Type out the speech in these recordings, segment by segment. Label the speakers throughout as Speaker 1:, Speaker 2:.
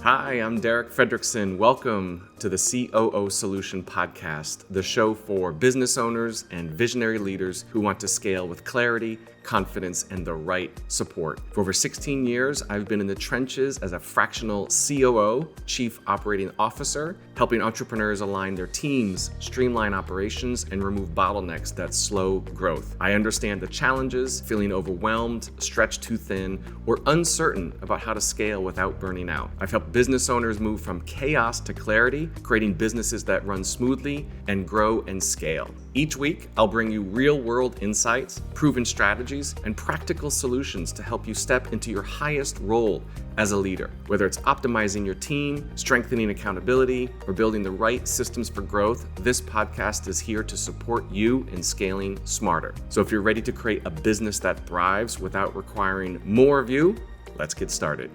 Speaker 1: Hi, I'm Derek Fredrickson. Welcome to the COO Solution Podcast, the show for business owners and visionary leaders who want to scale with clarity, confidence, and the right support. For over 16 years, I've been in the trenches as a fractional COO, Chief Operating Officer, helping entrepreneurs align their teams, streamline operations, and remove bottlenecks that slow growth. I understand the challenges, feeling overwhelmed, stretched too thin, or uncertain about how to scale without burning out. I've helped business owners move from chaos to clarity, creating businesses that run smoothly and grow and scale. Each week, I'll bring you real-world insights, proven strategies, and practical solutions to help you step into your highest role as a leader. Whether it's optimizing your team, strengthening accountability, or building the right systems for growth, this podcast is here to support you in scaling smarter. So if you're ready to create a business that thrives without requiring more of you, let's get started.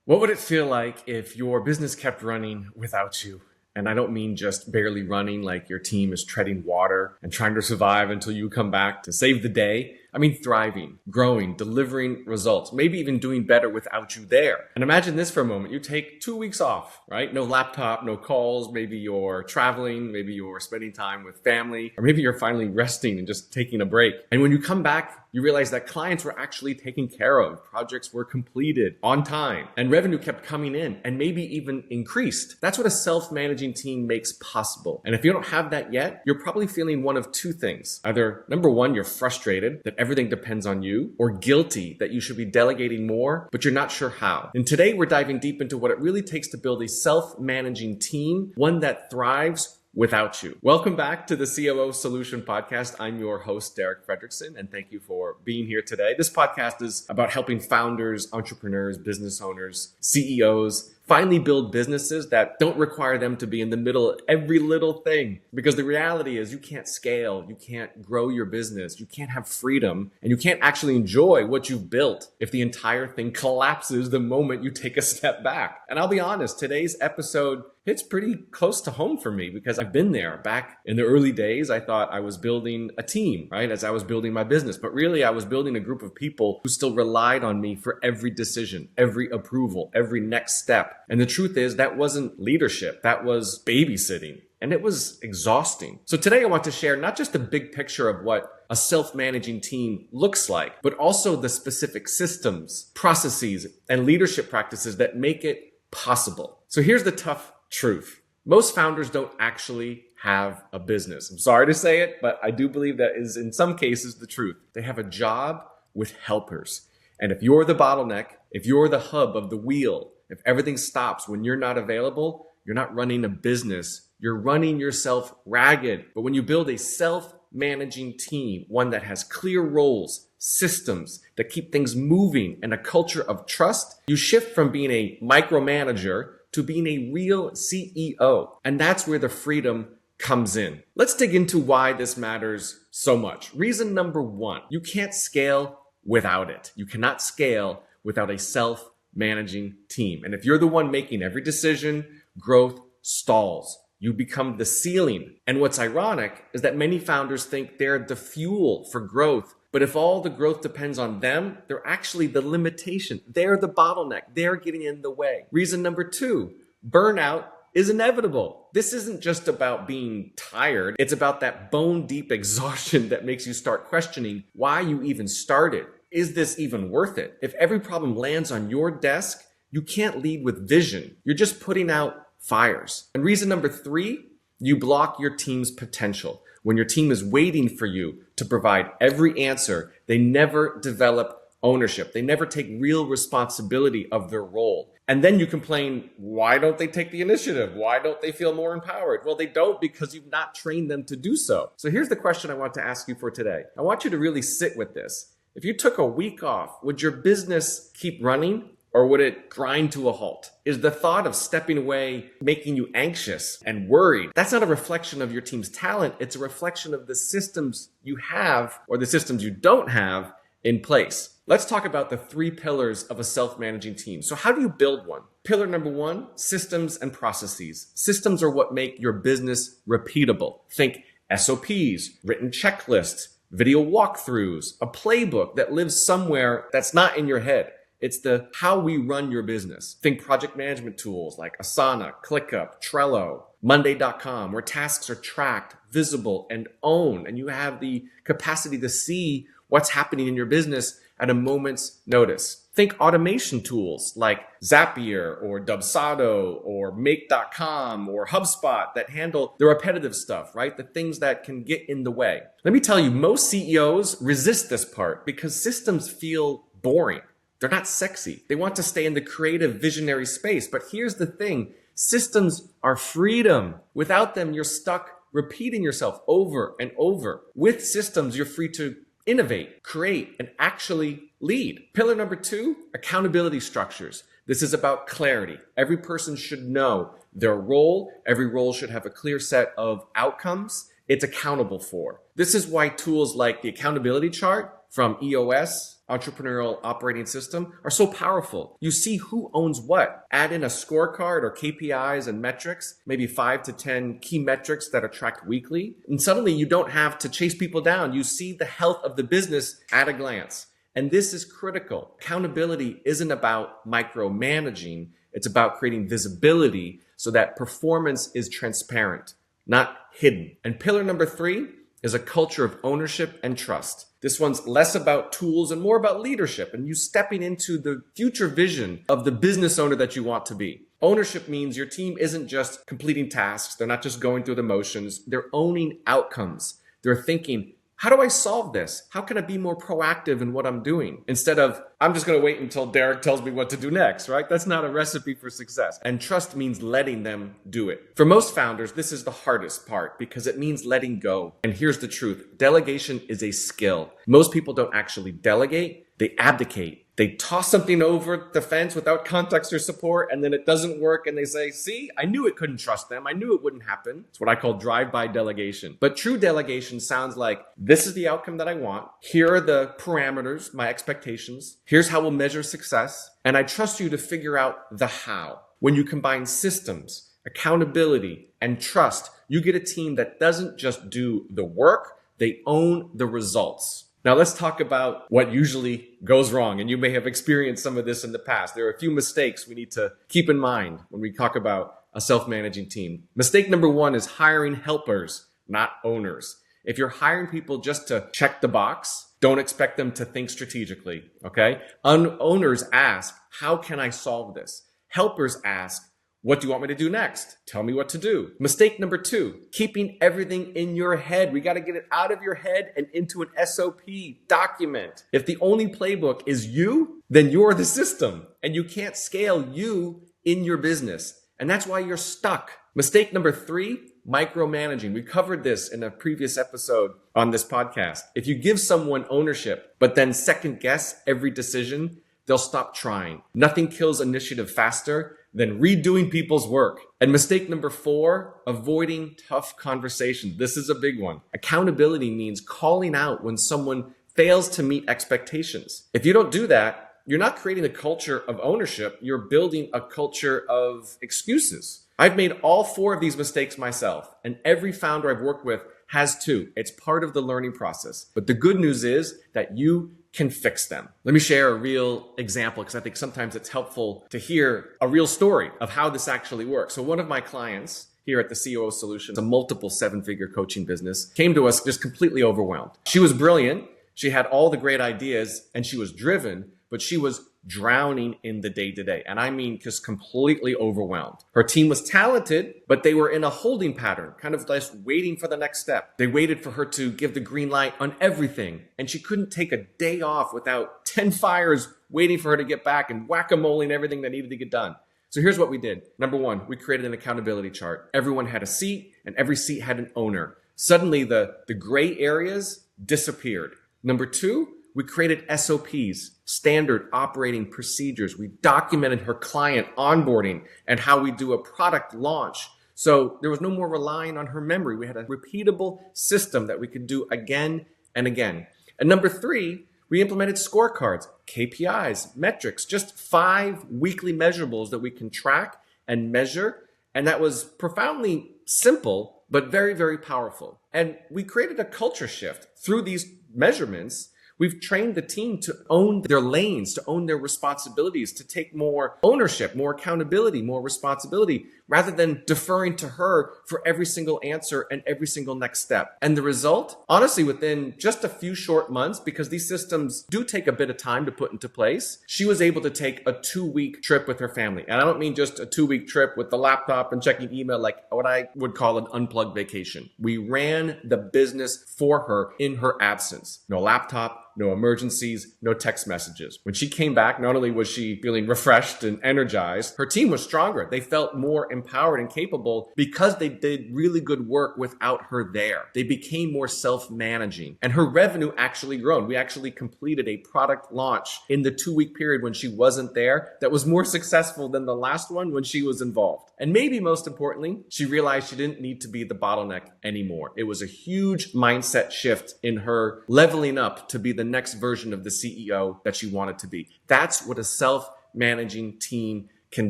Speaker 1: What would it feel like if your business kept running without you? And I don't mean just barely running like your team is treading water and trying to survive until you come back to save the day. I mean thriving, growing, delivering results, maybe even doing better without you there. And imagine this for a moment. You take 2 weeks off, right? No laptop, no calls. Maybe you're traveling. Maybe you're spending time with family. Or maybe you're finally resting and just taking a break. And when you come back, you realize that clients were actually taken care of. Projects were completed on time. And revenue kept coming in and maybe even increased. That's what a self-managing team makes possible. And if you don't have that yet, you're probably feeling one of two things. Either, number one, you're frustrated that everything depends on you, or guilty that you should be delegating more, but you're not sure how. And today we're diving deep into what it really takes to build a self-managing team, one that thrives without you. Welcome back to the COO Solution Podcast. I'm your host, Derek Fredrickson, and thank you for being here today. This podcast is about helping founders, entrepreneurs, business owners, CEOs finally build businesses that don't require them to be in the middle of every little thing. Because the reality is you can't scale, you can't grow your business, you can't have freedom, and you can't actually enjoy what you've built if the entire thing collapses the moment you take a step back. And I'll be honest, today's episode hits pretty close to home for me because I've been there. Back in the early days, I thought I was building a team, right? As I was building my business. But really, I was building a group of people who still relied on me for every decision, every approval, every next step. And the truth is that wasn't leadership. That was babysitting. And it was exhausting. So today I want to share not just the big picture of what a self-managing team looks like, but also the specific systems, processes, and leadership practices that make it possible. So here's the tough truth. Most founders don't actually have a business. I'm sorry to say it, but I do believe that is in some cases the truth. They have a job with helpers. And if you're the bottleneck, if you're the hub of the wheel, if everything stops when you're not available, you're not running a business. You're running yourself ragged. But when you build a self-managing team, one that has clear roles, systems that keep things moving, and a culture of trust, you shift from being a micromanager to being a real CEO. And that's where the freedom comes in. Let's dig into why this matters so much. Reason number one, you can't scale without it. You cannot scale without a self-managing team. And if you're the one making every decision, growth stalls. You become the ceiling. And what's ironic is that many founders think they're the fuel for growth. But if all the growth depends on them, they're actually the limitation. They're the bottleneck. They're getting in the way. Reason number two, burnout is inevitable. This isn't just about being tired. It's about that bone deep exhaustion that makes you start questioning why you even started. Is this even worth it? If every problem lands on your desk, you can't lead with vision. You're just putting out fires. And reason number three, you block your team's potential. When your team is waiting for you to provide every answer, they never develop ownership. They never take real responsibility of their role. And then you complain, why don't they take the initiative? Why don't they feel more empowered? Well, they don't because you've not trained them to do so. So here's the question I want to ask you for today. I want you to really sit with this. If you took a week off, would your business keep running? Or would it grind to a halt? Is the thought of stepping away making you anxious and worried? That's not a reflection of your team's talent. It's a reflection of the systems you have or the systems you don't have in place. Let's talk about the three pillars of a self-managing team. So how do you build one? Pillar number one, systems and processes. Systems are what make your business repeatable. Think SOPs, written checklists, video walkthroughs, a playbook that lives somewhere that's not in your head. It's the how we run your business. Think project management tools like Asana, ClickUp, Trello, Monday.com, where tasks are tracked, visible, and owned, and you have the capacity to see what's happening in your business at a moment's notice. Think automation tools like Zapier or Dubsado or Make.com or HubSpot that handle the repetitive stuff, right? The things that can get in the way. Let me tell you, most CEOs resist this part because systems feel boring. They're not sexy. They want to stay in the creative, visionary space. But here's the thing. Systems are freedom. Without them, you're stuck repeating yourself over and over. With systems, you're free to innovate, create, and actually lead. Pillar number 2, accountability structures. This is about clarity. Every person should know their role. Every role should have a clear set of outcomes it's accountable for. This is why tools like the accountability chart from EOS, Entrepreneurial Operating System, are so powerful. You see who owns what. Add in a scorecard or KPIs and metrics, maybe 5 to 10 key metrics that are tracked weekly. And suddenly you don't have to chase people down. You see the health of the business at a glance. And this is critical. Accountability isn't about micromanaging. It's about creating visibility so that performance is transparent, not hidden. And pillar number 3 is a culture of ownership and trust. This one's less about tools and more about leadership and you stepping into the future vision of the business owner that you want to be. Ownership means your team isn't just completing tasks. They're not just going through the motions. They're owning outcomes. They're thinking, how do I solve this? How can I be more proactive in what I'm doing? Instead of, I'm just going to wait until Derek tells me what to do next, right? That's not a recipe for success. And trust means letting them do it. For most founders, this is the hardest part because it means letting go. And here's the truth. Delegation is a skill. Most people don't actually delegate. They abdicate. They toss something over the fence without context or support, and then it doesn't work, and they say, see, I knew it couldn't trust them. I knew it wouldn't happen. It's what I call drive-by delegation. But true delegation sounds like, this is the outcome that I want. Here are the parameters, my expectations. Here's how we'll measure success. And I trust you to figure out the how. When you combine systems, accountability, and trust, you get a team that doesn't just do the work, they own the results. Now let's talk about what usually goes wrong. And you may have experienced some of this in the past. There are a few mistakes we need to keep in mind when we talk about a self-managing team. Mistake number 1 is hiring helpers, not owners. If you're hiring people just to check the box, don't expect them to think strategically, okay? Owners ask, how can I solve this? Helpers ask, what do you want me to do next? Tell me what to do. Mistake number 2, keeping everything in your head. We got to get it out of your head and into an SOP document. If the only playbook is you, then you're the system and you can't scale you in your business. And that's why you're stuck. Mistake number 3, micromanaging. We covered this in a previous episode on this podcast. If you give someone ownership, but then second guess every decision, they'll stop trying. Nothing kills initiative faster than redoing people's work. And mistake number 4, avoiding tough conversations. This is a big one. Accountability means calling out when someone fails to meet expectations. If you don't do that, you're not creating a culture of ownership. You're building a culture of excuses. I've made all 4 of these mistakes myself, and every founder I've worked with has too. It's part of the learning process. But the good news is that you can fix them. Let me share a real example because I think sometimes it's helpful to hear a real story of how this actually works. So one of my clients here at the COO Solution, a multiple 7-figure coaching business, came to us just completely overwhelmed. She was brilliant. She had all the great ideas and she was driven, but she was drowning in the day-to-day. And I mean, just completely overwhelmed. Her team was talented, but they were in a holding pattern, kind of just waiting for the next step. They waited for her to give the green light on everything. And she couldn't take a day off without 10 fires waiting for her to get back and whack-a-moling everything that needed to get done. So here's what we did. Number 1, we created an accountability chart. Everyone had a seat and every seat had an owner. Suddenly the gray areas disappeared. Number 2, we created SOPs, standard operating procedures. We documented her client onboarding and how we do a product launch. So there was no more relying on her memory. We had a repeatable system that we could do again and again. And number 3, we implemented scorecards, KPIs, metrics, just 5 weekly measurables that we can track and measure. And that was profoundly simple, but very, very powerful. And we created a culture shift through these measurements. We've trained the team to own their lanes, to own their responsibilities, to take more ownership, more accountability, more responsibility, rather than deferring to her for every single answer and every single next step. And the result, honestly, within just a few short months, because these systems do take a bit of time to put into place, she was able to take a 2-week trip with her family. And I don't mean just a 2-week trip with the laptop and checking email, like what I would call an unplugged vacation. We ran the business for her in her absence. No laptop, no emergencies, no text messages. When she came back, not only was she feeling refreshed and energized, her team was stronger. They felt more empowered and capable because they did really good work without her there. They became more self-managing, and her revenue actually grown. We actually completed a product launch in the 2-week period when she wasn't there that was more successful than the last one when she was involved. And maybe most importantly, she realized she didn't need to be the bottleneck anymore. It was a huge mindset shift in her leveling up to be the next version of the CEO that she wanted to be. That's what a self-managing team can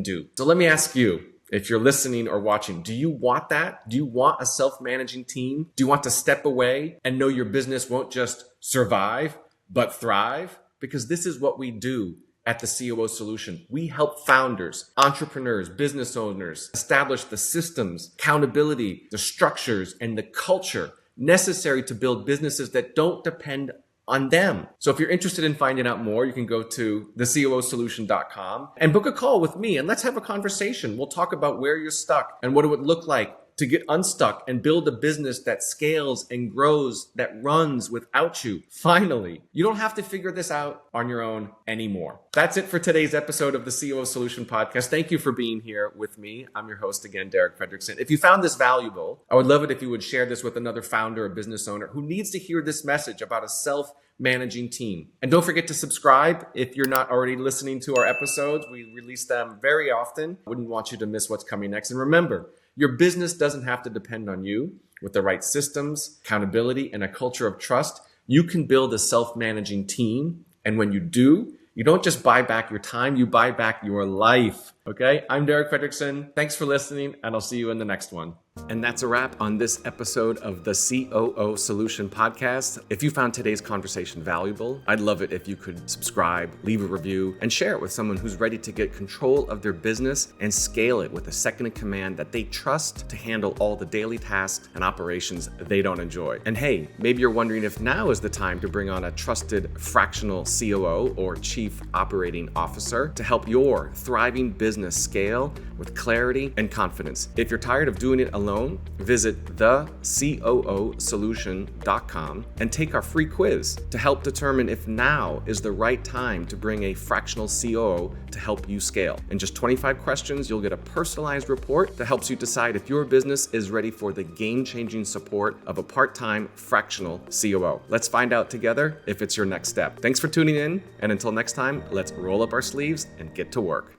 Speaker 1: do. So let me ask you, if you're listening or watching, do you want that? Do you want a self-managing team? Do you want to step away and know your business won't just survive, but thrive? Because this is what we do at the COO Solution. We help founders, entrepreneurs, business owners establish the systems, accountability, the structures, and the culture necessary to build businesses that don't depend on them. So if you're interested in finding out more, you can go to thecoosolution.com and book a call with me, and let's have a conversation. We'll talk about where you're stuck and what it would look like to get unstuck and build a business that scales and grows, that runs without you. Finally, you don't have to figure this out on your own anymore. That's it for today's episode of the COO Solution Podcast. Thank you for being here with me. I'm your host again, Derek Fredrickson. If you found this valuable, I would love it if you would share this with another founder or business owner who needs to hear this message about a self-managing team. And don't forget to subscribe if you're not already listening to our episodes. We release them very often. I wouldn't want you to miss what's coming next. And remember, your business doesn't have to depend on you. With the right systems, accountability, and a culture of trust, you can build a self-managing team. And when you do, you don't just buy back your time, you buy back your life. Okay? I'm Derek Fredrickson. Thanks for listening, and I'll see you in the next one. And that's a wrap on this episode of the COO Solution Podcast. If you found today's conversation valuable, I'd love it if you could subscribe, leave a review, and share it with someone who's ready to get control of their business and scale it with a second in command that they trust to handle all the daily tasks and operations they don't enjoy. And hey, maybe you're wondering if now is the time to bring on a trusted fractional COO or Chief Operating Officer to help your thriving business scale with clarity and confidence. If you're tired of doing it alone, visit thecoosolution.com and take our free quiz to help determine if now is the right time to bring a fractional COO to help you scale. In just 25 questions, you'll get a personalized report that helps you decide if your business is ready for the game-changing support of a part-time fractional COO. Let's find out together if it's your next step. Thanks for tuning in, and until next time, let's roll up our sleeves and get to work.